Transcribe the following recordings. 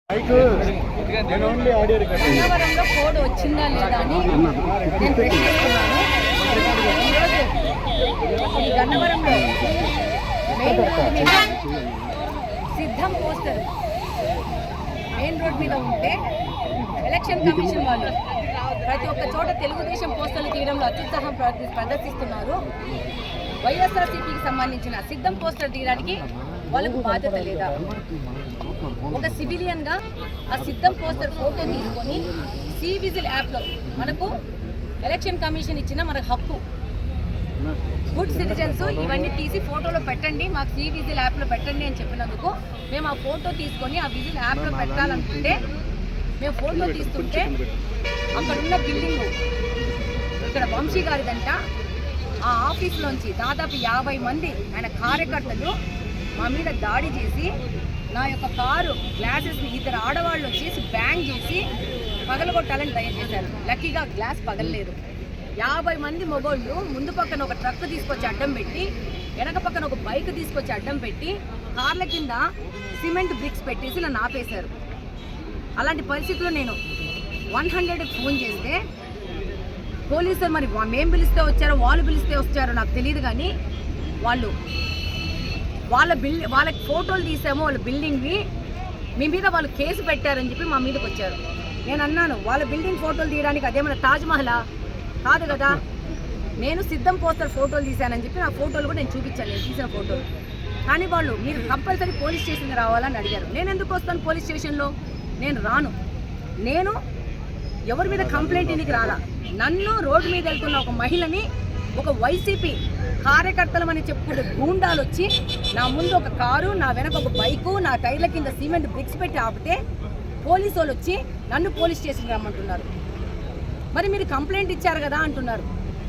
గన్నవరంలో కోడ్ వచ్చిందా లేదా అని నేను ప్రశ్నిస్తున్నాను. ఈ గన్నవరంలో మెయిన్ రోడ్ మీద సిద్ధం పోస్టర్ మెయిన్ రోడ్ మీద ఉంటే ఎలక్షన్ కమిషన్ వాళ్ళు ప్రతి ఒక్క చోట తెలుగుదేశం పోస్టర్లు తీయడంలో అత్యుత్సాహం ప్రదర్శిస్తున్నారు. వైఎస్ఆర్సీపీకి సంబంధించిన సిద్ధం పోస్టర్ తీయడానికి వాళ్ళకు బాధ్యత లేదా? ఒక సివిలియన్గా ఆ సిద్ధం పోస్టర్ ఫోటో తీసుకొని సి విజిల్ యాప్లో మనకు ఎలక్షన్ కమిషన్ ఇచ్చిన మనకు హక్కు, గుడ్ సిటిజన్స్ ఇవన్నీ తీసి ఫోటోలో పెట్టండి, మాకు సి విజిల్ యాప్లో పెట్టండి అని చెప్పినందుకు మేము ఆ ఫోటో తీసుకొని ఆ విజిల్ యాప్లో పెట్టాలనుకుంటే మేము ఫోటో తీస్తుంటే అక్కడున్న బిల్డింగ్ ఇక్కడ వంశీ గారిదంట. ఆ ఆఫీస్లోంచి దాదాపు 50 మంది ఆయన కార్యకర్తలు మా మీద దాడి చేసి నా యొక్క కారు గ్లాసెస్ని ఇద్దరు ఆడవాళ్ళు వచ్చేసి బ్యాంగ్ చేసి పగలగొట్టాలని ట్రై చేశారు. లక్కీగా గ్లాస్ పగలలేదు. 50 మంది మొగోళ్ళు ముందు పక్కన ఒక ట్రక్ తీసుకొచ్చి అడ్డం పెట్టి, వెనక పక్కన ఒక బైక్ తీసుకొచ్చి అడ్డం పెట్టి, కార్ల కింద సిమెంట్ బ్రిక్స్ పెట్టేసి నన్ను ఆపేశారు. అలాంటి పరిస్థితుల్లో నేను 100కి ఫోన్ చేస్తే పోలీసులు మరి మేము పిలిస్తే వచ్చారో వాళ్ళు పిలిస్తే వచ్చారో నాకు తెలియదు, కానీ వాళ్ళకి ఫోటోలు తీసామో వాళ్ళ బిల్డింగ్వి మీ మీద వాళ్ళు కేసు పెట్టారని చెప్పి మా మీదకి వచ్చారు. నేను అన్నాను, వాళ్ళ బిల్డింగ్ ఫోటోలు తీయడానికి అదేమన్నా తాజ్మహలా? కాదు కదా. నేను సిద్ధం పోస్టర్ ఫోటోలు తీశానని చెప్పి నా ఫోటోలు కూడా నేను చూపించాను, నేను తీసిన ఫోటోలు. కానీ వాళ్ళు మీరు కంపల్సరీ పోలీస్ స్టేషన్కి రావాలని అడిగారు. నేను ఎందుకు వస్తాను పోలీస్ స్టేషన్లో? నేను రాను. నేను ఎవరి మీద కంప్లైంట్ ఇంటికి రాలా. నన్ను రోడ్డు మీద వెళ్తున్న ఒక మహిళని ఒక వైసీపీ కార్యకర్తలమని చెప్పుకుంటే గూండాలు వచ్చి నా ముందు ఒక కారు, నా వెనక ఒక బైకు, నా టైర్ల కింద సిమెంట్ బ్రిక్స్ పెట్టి ఆపితే పోలీసు వాళ్ళు వచ్చి నన్ను పోలీస్ స్టేషన్కి రమ్మంటున్నారు. మరి మీరు కంప్లైంట్ ఇచ్చారు కదా అంటున్నారు.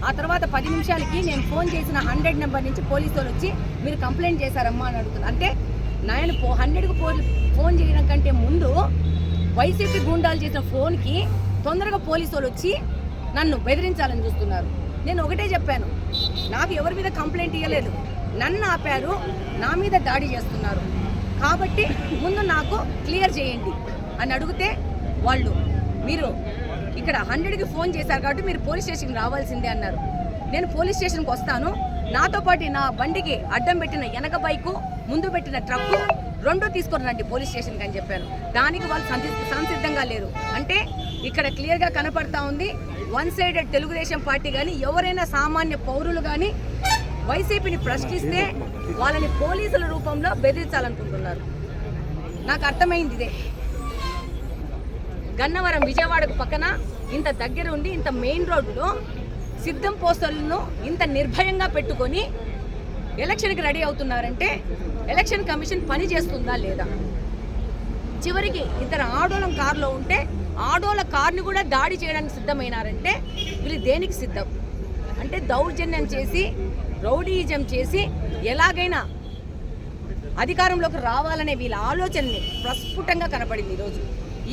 ఆ తర్వాత 10 నిమిషాలకి నేను ఫోన్ చేసిన 100 నెంబర్ నుంచి పోలీసు వాళ్ళు వచ్చి మీరు కంప్లైంట్ చేశారమ్మా అని అడుగుతున్నారు. అంటే నేను 100కి ఫోన్ చేయడం కంటే ముందు వైసీపీ గూండాలు చేసిన ఫోన్కి తొందరగా పోలీసు వాళ్ళు వచ్చి నన్ను బెదిరించాలని చూస్తున్నారు. నేను ఒకటే చెప్పాను, నాకు ఎవరి మీద కంప్లైంట్ ఇవ్వలేదు, నన్ను ఆపారు, నా మీద దాడి చేస్తున్నారు, కాబట్టి ముందు నాకు క్లియర్ చేయండి అని అడిగితే వాళ్ళు మీరు ఇక్కడ 100కి ఫోన్ చేశారు కాబట్టి మీరు పోలీస్ స్టేషన్కి రావాల్సిందే అన్నారు. నేను పోలీస్ స్టేషన్కి వస్తాను, నాతో పాటు నా బండికి అడ్డం పెట్టిన వెనక బైకు, ముందు పెట్టిన ట్రక్కు 2 తీసుకొని రండి పోలీస్ స్టేషన్కి అని చెప్పాను. దానికి వాళ్ళు సంసిద్ధంగా లేరు. అంటే ఇక్కడ క్లియర్గా కనపడతా ఉంది, వన్ సైడెడ్ తెలుగుదేశం పార్టీ కానీ ఎవరైనా సామాన్య పౌరులు కానీ వైసీపీని ప్రశ్నిస్తే వాళ్ళని పోలీసుల రూపంలో బెదిరించాలనుకుంటున్నారు. నాకు అర్థమైంది ఇదే. గన్నవరం విజయవాడకు పక్కన ఇంత దగ్గర ఉండి ఇంత మెయిన్ రోడ్డులో సిద్ధం పోస్టర్లను ఇంత నిర్భయంగా పెట్టుకొని ఎలక్షన్కి రెడీ అవుతున్నారంటే ఎలక్షన్ కమిషన్ పని చేస్తుందా లేదా? చివరికి ఇద్దరు ఆడోళ్ళం కారులో ఉంటే ఆడోళ్ళ కార్ని కూడా దాడి చేయడానికి సిద్ధమైనారంటే వీళ్ళు దేనికి సిద్ధం? అంటే దౌర్జన్యం చేసి రౌడీయిజం చేసి ఎలాగైనా అధికారంలోకి రావాలనే వీళ్ళ ఆలోచనని ప్రస్ఫుటంగా కనపడింది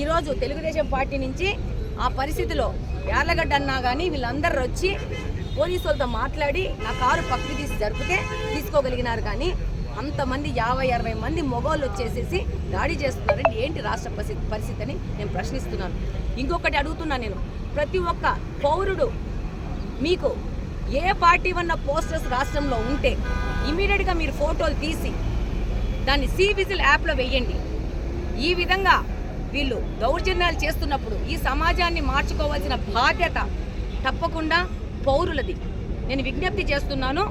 ఈరోజు తెలుగుదేశం పార్టీ నుంచి ఆ పరిస్థితిలో యార్లగడ్డ అన్నా కానీ వీళ్ళందరూ వచ్చి పోలీసు వాళ్ళతో మాట్లాడి నా కారు పక్కకి తీసి జరిపితే తీసుకోగలిగినారు. కానీ అంతమంది 50-60 మంది మొగోళ్ళు వచ్చేసేసి దాడి చేస్తున్నారంటే ఏంటి రాష్ట్ర పరిస్థితి అని నేను ప్రశ్నిస్తున్నాను. ఇంకొకటి అడుగుతున్నా, నేను ప్రతి ఒక్క పౌరుడు మీకు ఏ పార్టీ ఉన్న పోస్టర్స్ రాష్ట్రంలో ఉంటే ఇమీడియట్గా మీరు ఫోటోలు తీసి దాన్ని సి విజిల్ యాప్లో వేయండి. ఈ విధంగా వీళ్ళు దౌర్జన్యాలు చేస్తున్నప్పుడు ఈ సమాజాన్ని మార్చుకోవాల్సిన బాధ్యత తప్పకుండా పౌరులది. నేను విజ్ఞప్తి చేస్తున్నాను,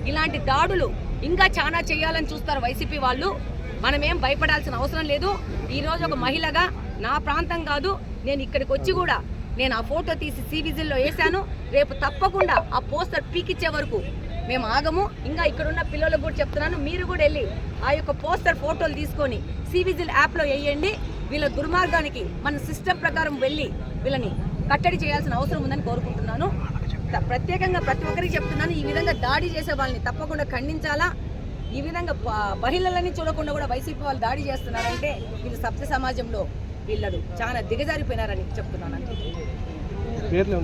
ఇలాంటి దాడులు ఇంకా చాలా చేయాలని చూస్తారు వైసీపీ వాళ్ళు. మనమేం భయపడాల్సిన అవసరం లేదు. ఈరోజు ఒక మహిళగా నా ప్రాంతం కాదు, నేను ఇక్కడికి వచ్చి కూడా నేను ఆ ఫోటో తీసి సి విజిల్లో వేశాను. రేపు తప్పకుండా ఆ పోస్టర్ పీకిచ్చే వరకు మేము ఆగము. ఇంకా ఇక్కడున్న పిల్లలకు కూడా చెప్తున్నాను, మీరు కూడా వెళ్ళి ఆ యొక్క పోస్టర్ ఫోటోలు తీసుకొని సి విజిల్ యాప్లో వేయండి. వీళ్ళ దుర్మార్గానికి మన సిస్టమ్ ప్రకారం వెళ్ళి వీళ్ళని కట్టడి చేయాల్సిన అవసరం ఉందని కోరుకుంటున్నాను. ప్రత్యేకంగా ప్రతి ఒక్కరికి చెప్తున్నాను, ఈ విధంగా దాడి చేసే వాళ్ళని తప్పకుండా ఖండించాలా. ఈ విధంగా మహిళలని చూడకుండా కూడా వైసీపీ వాళ్ళు దాడి చేస్తున్నారంటే వీళ్ళు సభ్య సమాజంలో వీళ్ళు చాలా దిగజారిపోయినారని చెప్తున్నాను.